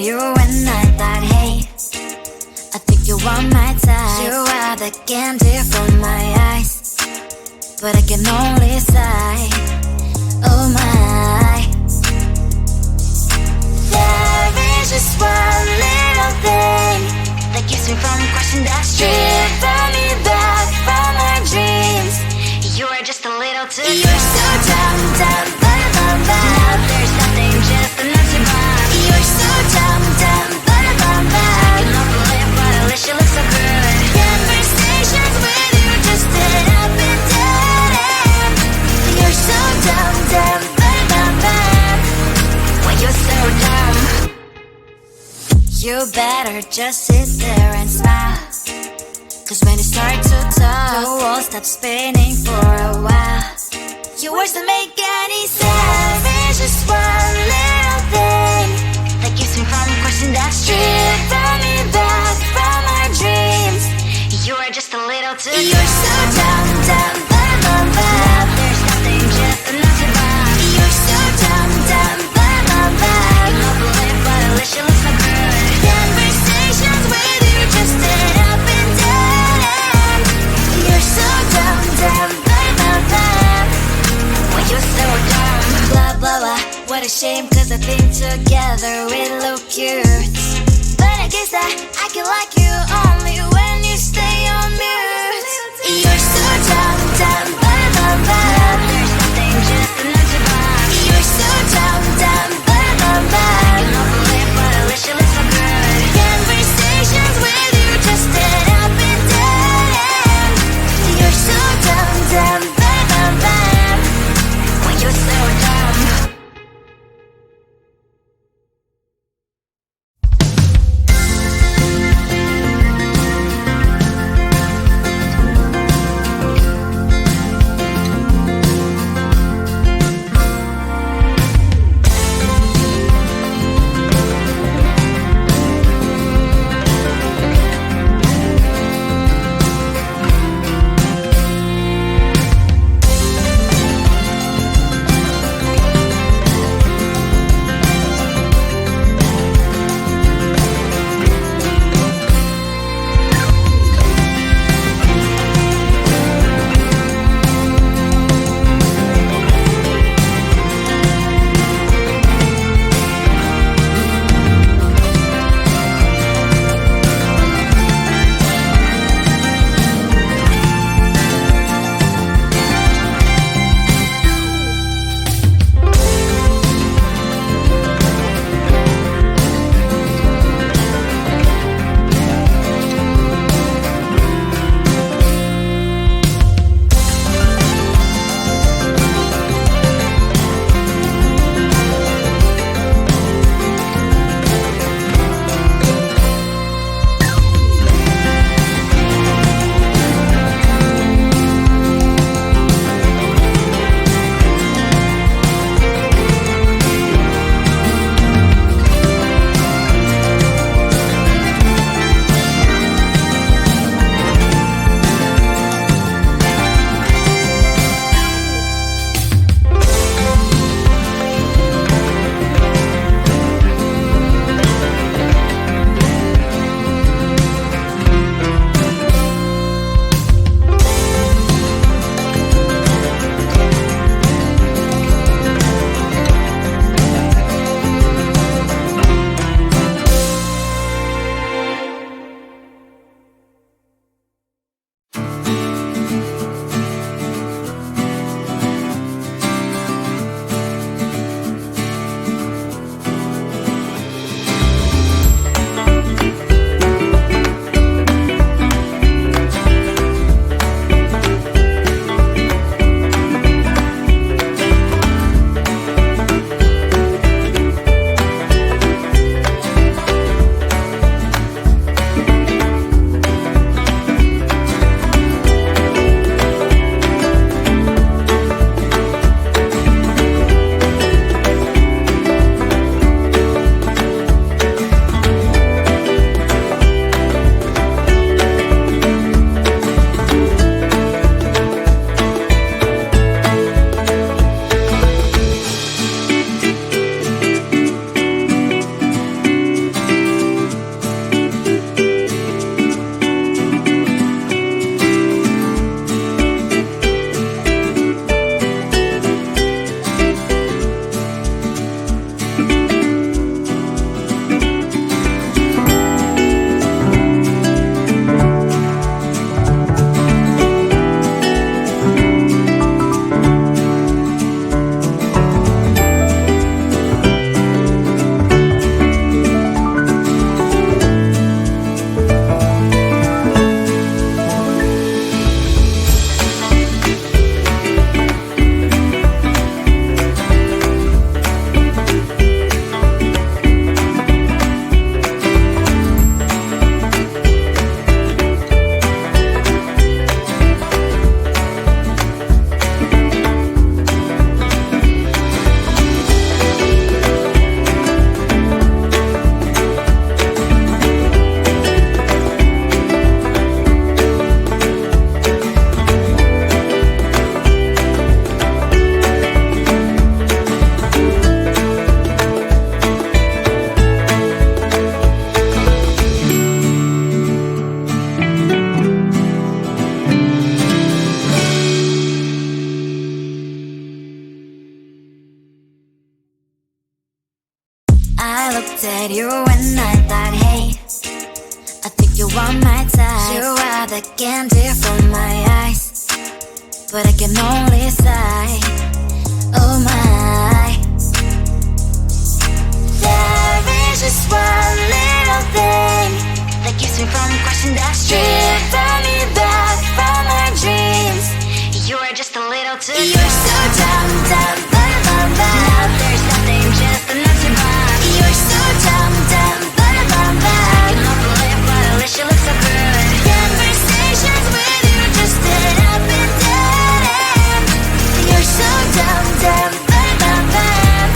you when I thought, hey, I think you want my type. You are the candy from my eyes, but I can only sigh. Oh my, there is just one little thing that keeps me from crossing that street. Driven me back from my dreams. You are just a little too dumb. You're so dumb, dumb, dumb, dumb, dumb. Now there's nothing, just enough to bomb. You're so dumb, dumb, dumb, dumb, dumb. You love the lip, but at least you look so good. Conversations with you just end up in dead end. You're so dumb, dumb, dumb, dumb, dumb. Why you're so dumb? You better just sit there and smile, 'cause when you start to talk, the world stops spinning for a while. Your words don't make any sense. There's just one little thing that keeps me from crossing that street. Driven me back from my dreams. You are just a little too dumb. You're so dumb, dumb, dumb, dumb, dumb. There's nothing, just enough to bomb. You're so dumb, dumb, dumb, dumb, dumb. You love the lip, but at least you look so good. Conversations with you just end up in dead end. You're so dumb, dumb, dumb, dumb, dumb. Why you're so dumb? Blah, blah, blah. What a shame, 'cause I think together we look cute. But I guess I can like you only when you stay on mute. You're so dumb, dumb, dumb, dumb, dumb. There's nothing, just enough to bomb. You're so dumb, dumb, dumb, dumb, dumb. You love the lip, but at least you look so good. Conversations with you just end up in dead end. You're so dumb, dumb, dumb, dumb, dumb. Why you're so dumb? at you when I thought, hey, I think you want my type. You are the candy from my eyes, but I can only sigh, oh my. There is just one little thing that keeps me from crossing that street. Drive me back from my dreams. You're just a little too far. You're so dumb, dumb, bum, bum, bum. Now there's nothing, just enough to buy. You're so dumb, dumb, bum, bum, bum. I can not believe, but at least you look so good. Conversations with you just end up in dead end. You're so dumb, dumb, bum, bum, bum.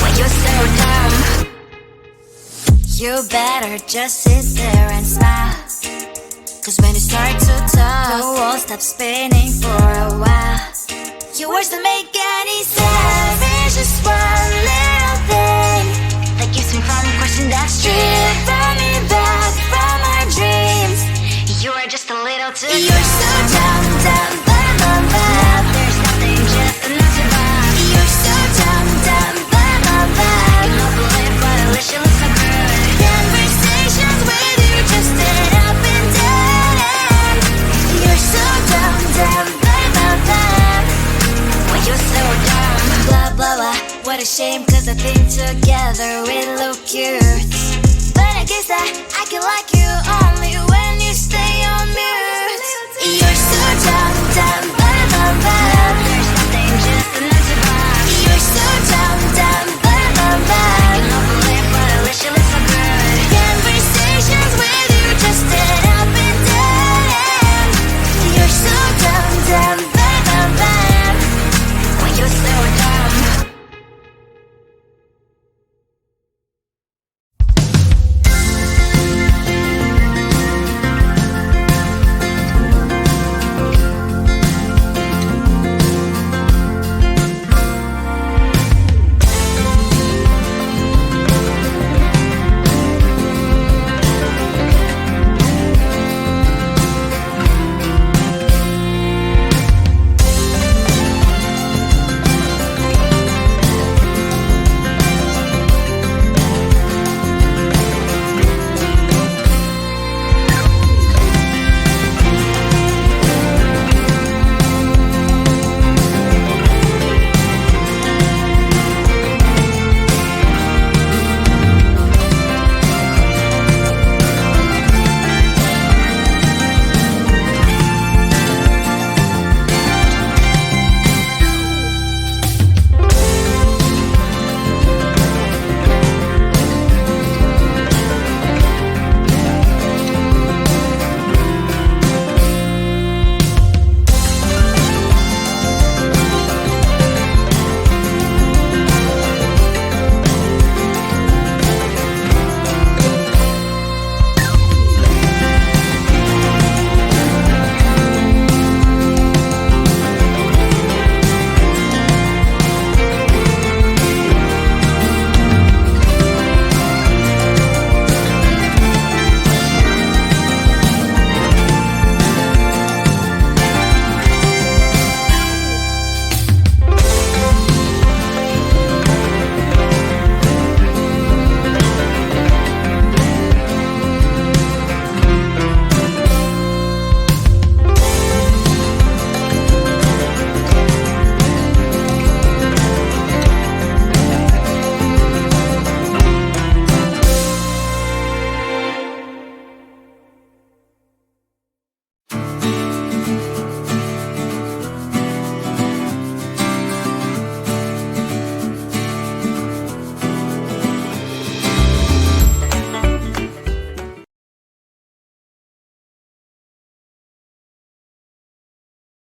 Why you're so dumb? You better just sit there and smile, 'cause when you start to talk, the world stops spinning for a while. Your words don't make any sense. There's just one little thing that keeps me from crossing that street. Bring me back from my dreams. You are just a little too far. You're so dumb, dumb, bum, bum, bum. Now there's nothing, just enough to buy. You're so dumb, dumb, bum, bum, bum. I cannot believe, but at least you look so good. Conversations with you just end up in dead end. You're so dumb, dumb, bum, bum, bum. Why you're so dumb? Blah, blah, blah. What a shame, 'cause I think together we look cute.